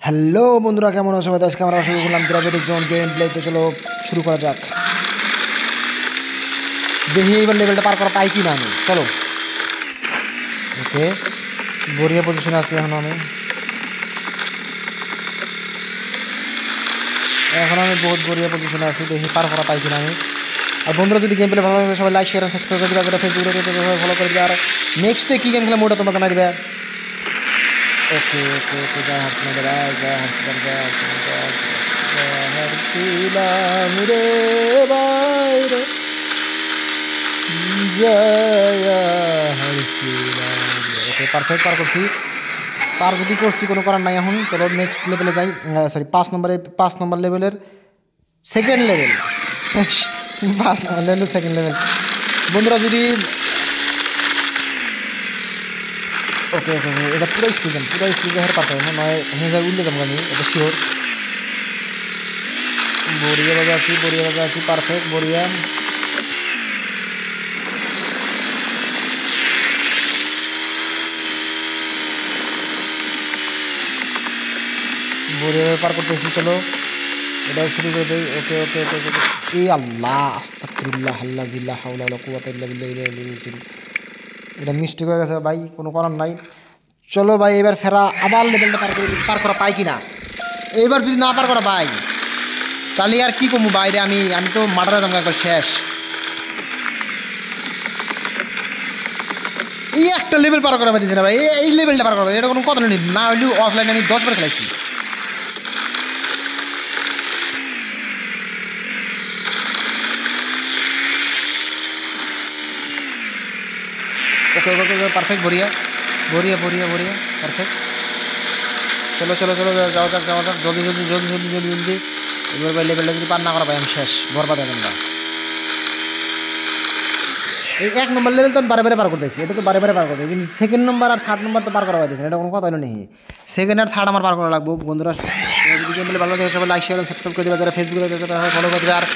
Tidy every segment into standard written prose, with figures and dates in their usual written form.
Hello বন্ধুরা, কেমন আছো? আজকে আমরা শুরু করলাম গ্র্যাভিটি জোন গেম প্লে। তো চলো শুরু করা যাক। দেখি এইবার লেভেলটা পার করা পাই কি না আমি। চলো, ওকে, বড়িয়া পজিশনে আছি এখন আমি বহুত বড়িয়া পজিশনে আছি। দেখি পার করা পাই কিনা আমি। আর বন্ধুরা, যদি গেম প্লে ভালো লাগে সবাই লাইক শেয়ার সাবস্ক্রাইব করে দিবে, ফেসবুকে ফলো করে দিবে। আর নেক্সটে কী গেম খেলে মোটা তোমরা জানাই দিবে। ওকে ওকে ওকে, জয় হাসিনা ভাই, জয় হাসিনা, জয় হাসিনা, জয় হাসিনা, জয় হাসিলাম রে বাইরে, জয় হাসিলাম। ওকে, পারফেক্ট পার করছি। পার যদি করছি, কোনো করার নাই। এখন চলো নেক্সট লেভেলে যাই। সরি, 5 নম্বর লেভেলের সেকেন্ড লেভেল। 5 নম্বর লেভেলের সেকেন্ড লেভেল। বন্ধুরা যদি ওকে ওকে ওকে, এটা পুরো স্পিড হের পারতে হবে, নয় হেজার উঠলে যাবো আমি, এটা শিওর। বড়িয়া বাজে আছি, পারফেক্ট, বড়িয়া। বড়িয়া পার করতেছি, চলো এটা শুরু করে দেই। ওকে ওকে ওকে ওকে, এই আল্লাহ, আস্তাগফিরুল্লাহ, আল্লাহ জিল্লা হাওলা ওয়ালা কুওয়াতা ইল্লা বিল্লাহ। এটা মিস্টেক হয়ে গেছে ভাই, কোনো করার নাই। চলো ভাই, এবার ফেরা আবার লেভেলটা পার করা পাই কিনা। এইবার যদি না পার করা পাই তাহলে আর কি কমু বাইরে। আমি তো মার্ডারে যাবো একবার, শেষ। এই একটা লেভেল পার করা পাইতেছি না ভাই। এই লেভেলটা পার করা, এটা কোনো কথা নেই। না হইলেও অফলাইনে আমি 10 বার খেলাইছি। ওকে ওকে ওকে, পারফেক্ট, বড়িয়া বড়িয়া বড়িয়া বড়িয়া, পারফেক্ট। চলো চলো চলো, যাওয়া যাক যাওয়া যাক, জলদি জলদি জলদি জলদি জলদি জলদি। এবার ভাই লেভেলটা যদি পার না করা ভাই আমি শেষ, বরবাদ এখন। এই 1 নম্বর লেভেল তো আমি বারে বারে পার করতেছি, এটা তো বারে বারে পার করতেছি, কিন্তু সেকেন্ড নম্বর আর থার্ড নম্বর তো পার করা হয়েছে, এটা কোনো কথা হলো নেই। সেকেন্ড আর থার্ড আমার পার করা লাগবে বন্ধুরা। যদি গেম প্লে ভালো লাগে সবাই লাইক শেয়ার সাবস্ক্রাইব করে দেবে, যারা ফেসবুকে দেখে তারা ফলো করে দেবে। আর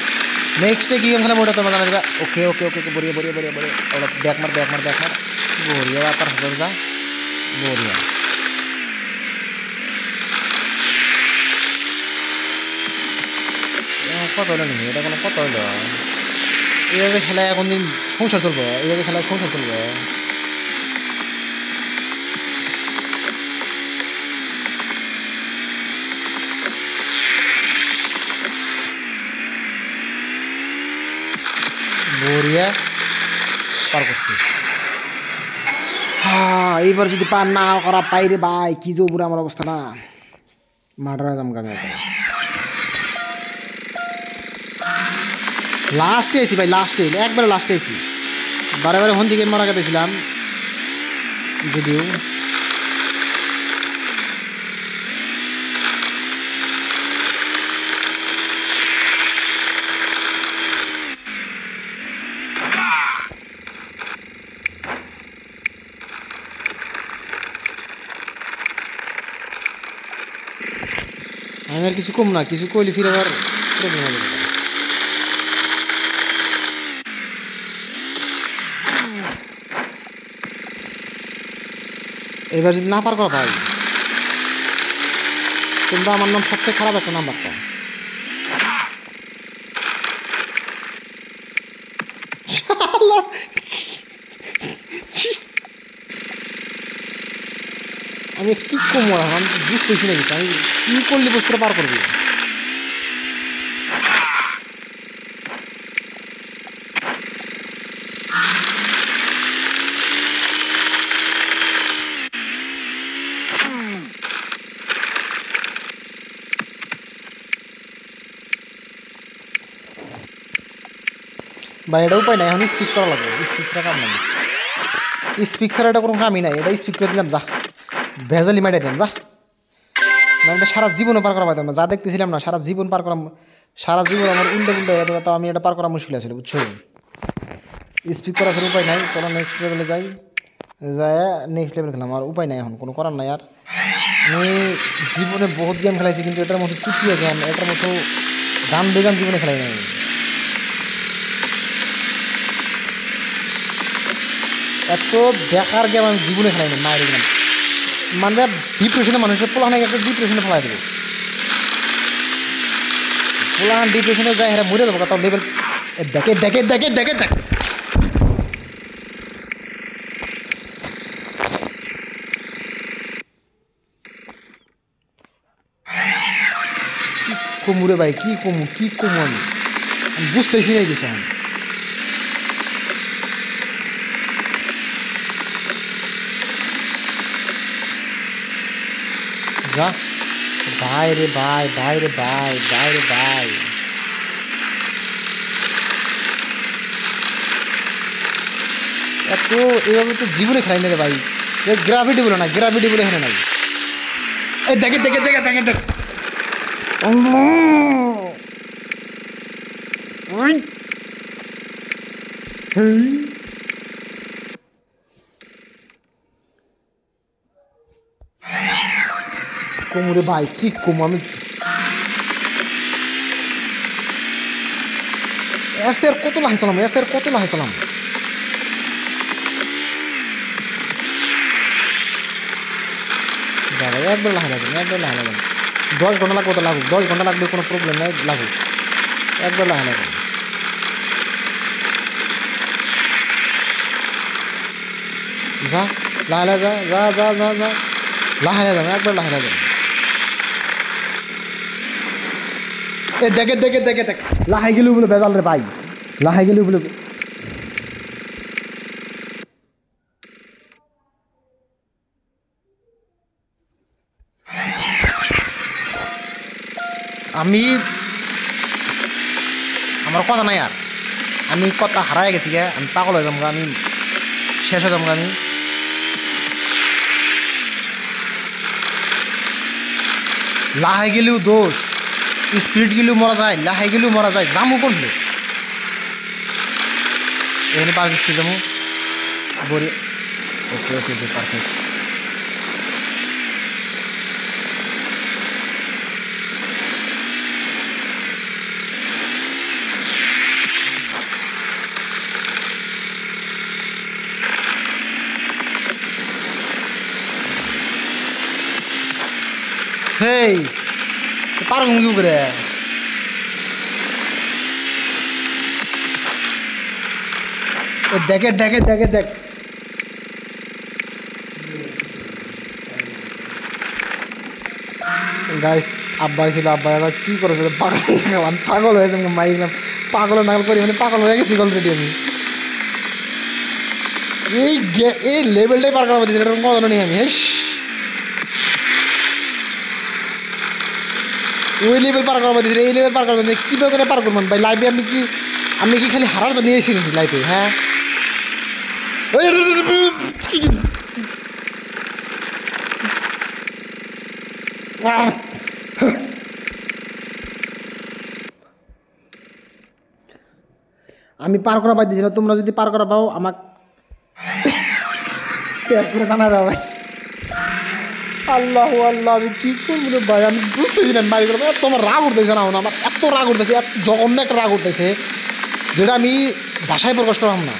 নেক্সটে কি গেম খেলে ওটা তোমরা জানা দেবে। ওকে ওকে ওকে ওকে, বড়িয়া বড়িয়া বড়িয়া বড়িয়া, ওটা ব্যাক মার ব্যাক মার ব্যাক মার, বড়িয়া পার হয়ে যা, বড়িয়া। কত হলো নেই, এটা কোনো কত হলো। এইভাবে খেলায় এখন দিন সংসার চলবো, এইভাবে খেলায় সংসার চলবো। বড়িয়া পার করছি। হ্যাঁ, এইবার যদি পার না করা পাই রে ভাই, কি যে উপরে আমার অবস্থা না, মার্ডার জাম গামে। লাস্টে আছি ভাই, লাস্টে, একবারে লাস্টে আছি। বারে বারে হন দিকে মারা কাটেছিলাম যদিও। আমি আর কিছু কম না, কিছু কইলে ফিরে আবার প্রবলেম হবে। এবার যদি না পার করা ভাই, তোমরা আমার নাম সবচেয়ে খারাপ একটা নাম্বারটা। আমি কি কম, আমি বুঝতেছি না কিছু। আমি কি করলে বস্তুটা পার করবি। বা এটা উপায় নাই, এখন স্পিক করা লাগবে। স্পিক ছাড়া কাম নাই, স্পিক ছাড়া এটা কোনো কামই নাই। এটা স্পিক করে দিলাম, যা ভেজালি মাইটা দিলাম, যা। না এটা সারা জীবনও পার করা পাইতাম না, যা দেখতেছিলাম না, সারা জীবন পার করা, সারা জীবন আমার উল্টে উল্টে তো আমি এটা পার করা মুশকিল আছে, বুঝছো। স্পিক করা ছাড়া উপায় নাই। চলো নেক্সট লেভেলে যাই, যায় নেক্সট লেভেল খেলাম। আর উপায় নাই, এখন কোনো করার নাই। আর আমি জীবনে বহুত গেম খেলাইছি, কিন্তু এটার মতো চুটিয়া গেম, এটার মতো গান বেগান জীবনে খেলাই নাই। এত বেকার গেম আমি জীবনে খেলাই না, মায়ের গেম। মানে ডিপ্রেশনে মানুষের পোলাহানে একটা ডিপ্রেশনে ফেলাই দেবো পোলাহান ডিপ্রেশনে যায় হ্যাঁ মরে দেবো তার লেভেল দেখে দেখে দেখে দেখে দেখ কমুরে ভাই কি কমু আমি বুঝতেছি না কিছু আমি যা ভাই রে ভাই ভাই রে ভাই ভাই রে ভাই এত এভাবে তো জীবনে খেলাই না রে ভাই গ্রাভিটি বলে না গ্রাভিটি বলে এখানে নাই এই দেখে দেখে দেখে দেখে দেখ কোমরে ভাই কি কম আমি এর কত লাহাইছিলাম কত লাহাইছিলাম একবার লাহাই লাগবে 10 ঘন্টা লাগবে তো লাগুক 10 ঘন্টা লাগবে কোনো প্রবলেম নাই লাগুক একবার লাহাই লাগবে যা লাহাই যা যা যা যা যা লাহাই যাবে একবার লাহাই যাবে এ দেখে দেখে দেখে দেখ লাহাই গেলেও বলে বেজাল রে ভাই লাহাই গেলেও বলে আমি আমার কথা নাই আর আমি কথা হারাই গেছি গে আমি পাগল হয়ে যাবো আমি শেষ হয়ে যাবো আমি লাহাই গেলেও দোষ স্পিরিট গেলেও মরা যায় লাহাই গেলেও মরা যায় জামু করলে এখানে পার দিচ্ছি জামু বড়ি ওকে ওকে পারফেক্ট হেই পারো কি করে দেখে দেখে দেখে দেখ গাইস আব্বা ছিল আব্বা এবার কি করে পাগল হয়ে যাবো মাই গেলাম পাগল নাগল করি মানে পাগল হয়ে গেছি অলরেডি আমি এই লেভেলটাই পার করা দিচ্ছি এরকম কথা নেই আমি হেস ওই লেভেল পার করা দিচ্ছি এই লেভেল পার করা দিচ্ছি কীভাবে করে পার করবেন ভাই লাইফে আমি কি খালি হারার জন্য নিয়েছি নাকি লাইফে হ্যাঁ আমি পার করা পাই দিয়েছি না তোমরা যদি পার করা পাও আমাকে করে জানা দাও ভাই আল্লাহ আল্লাহ আমি কী করবো রে ভাই আমি বুঝতেছি না মারি করবো তোমার রাগ উঠতেছে না আমার এত রাগ উঠতেছে এত জঘন্য একটা রাগ উঠতেছে যেটা আমি ভাষায় প্রকাশ করলাম না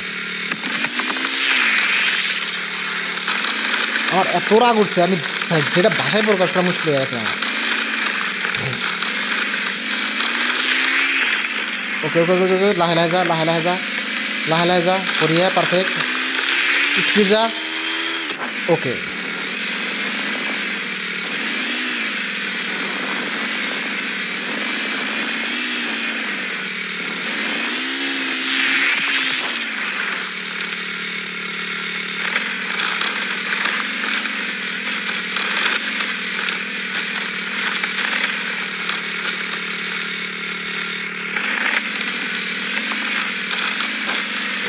আমার এত রাগ উঠছে আমি যেটা ভাষায় প্রকাশ করা মুশকিল হয়ে গেছে আমার ওকে ওকে ওকে ওকে লাহে লাহে যা লাহে লাহে যা লাহে লাহে যা করিয়া পারফেক্ট স্পিড যা ওকে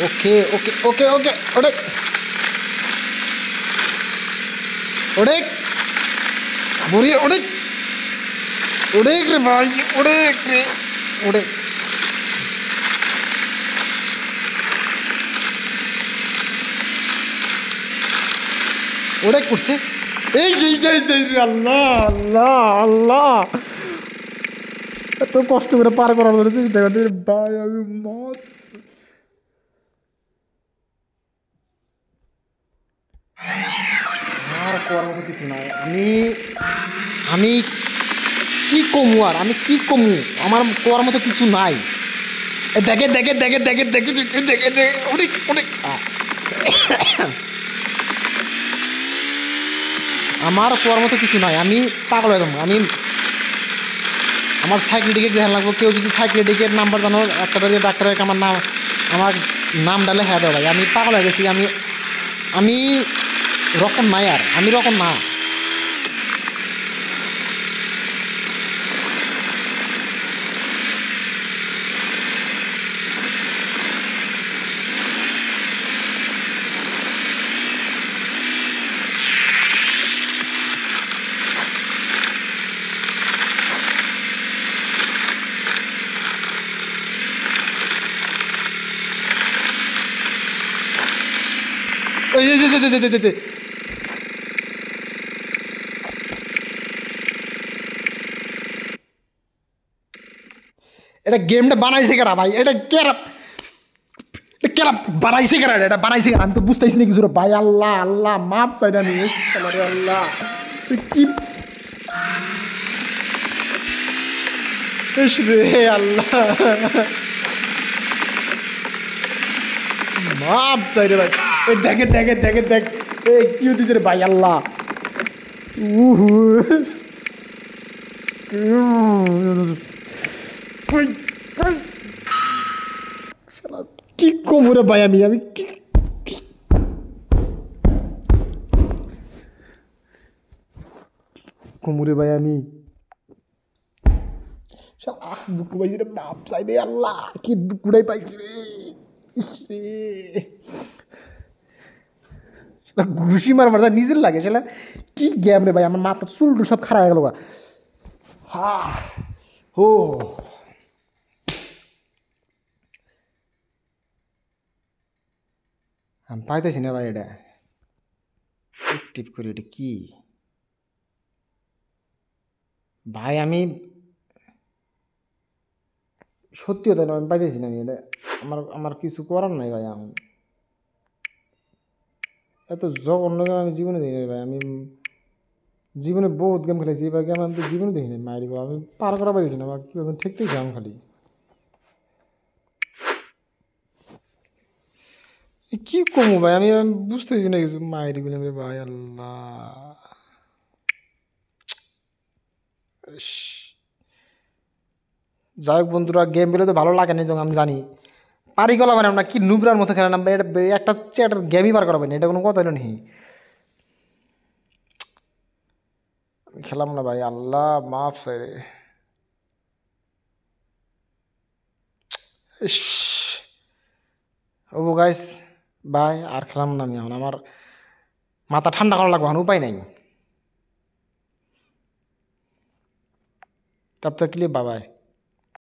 ওকে ওকে ওকে ওকে ওডেক ওডেক বুড়ি ওডেক ওডেক রে ভাই ওডেক রে ওডেক ওডেক করছে এই যে আল্লাহ আল্লাহ আল্লাহ এত কষ্ট করে পার করার জন্য ভাই আমি মত আর কোয়ার মতো কিছু নাই। আমি আমি কি কমু আর, আমি কি কমু, আমার কোয়ার মতো কিছু নাই। দেখে দেখে দেখে দেখে দেখে দেখে দেখে দেখে অনেক অনেক আমার কোয়ার মতো কিছু নাই। আমি পাগল হয়ে যাবো। আমি আমার সাইক্রেটিকের ধ্যান লাগবো। কেউ যদি সাইক্রেটিকের নাম্বার জানো একটা ডাক্তারের আমার নাম, আমার নাম ডালে হ্যাঁ দাও ভাই। আমি পাগল হয়ে গেছি। আমি আমি রকম নাই আর, আমি রকম না। এই যে যে যে যে যে যে এটা গেমটা বানাইছে কারা ভাই? এটা কেরা, এটা কেরা বানাইছে কারা? এটা বানাইছে কারা? আমি তো বুঝতেছি না কিছু রে ভাই। আল্লাহ আল্লাহ মাপ চাই না নিয়ে আল্লাহ কি ইস রে আল্লাহ মাপ চাই রে ভাই। এই দেখে দেখে দেখে দেখ এই কি হতেছে রে ভাই আল্লাহ। উহু শালা কি কমু রে ভাই? আমি কি কমু রে ভাই? আমি শালা দুঃখ পাইছি রে, বাপ চাই রে আল্লাহ। কি দুঃখটাই পাইছি রে, ইস রে। ঘুষি মার মার নিজের লাগে শালা। কি গেম রে ভাই? আমার মাথা চুল সব খারাপ হয়ে গেল। হা ও আমি পাইতেছি না ভাই। এটা টিপ করি, এটা কি ভাই? আমি সত্যি হতো না, আমি পাইতেছি না। আমি এটা আমার আমার কিছু করার নাই ভাই। আমি এত জঘন্য গেম আমি জীবনে দেখি নাই ভাই। আমি জীবনে বহুত গেম খেলেছি, এবার গেম আমি তো জীবনে দেখি নাই। মায়ের আমি পার করা পাইছি না, আমার কি ঠেকতেছি আমি খালি। কি কমু ভাই? আমি বুঝতেছি না কিছু। মায়ের গেলাম রে ভাই আল্লাহ। ইস, যাই হোক বন্ধুরা, গেম পেলে তো ভালো লাগে না, যখন আমি জানি পারি গলা মানে আমরা কি নুবরার মতো খেলা না। এটা একটা চ্যাটার গেমই বার করাবেন, এটা কোনো কথা হলো নেই। আমি খেলাম না ভাই, আল্লাহ মাফ চাই রে। ইস ও গাইস, বাই। আর খেলাম না আমি এখন। আমার মাথা ঠান্ডা করা লাগবে, উপায় নাই। তব তক के लिए बाय बाय।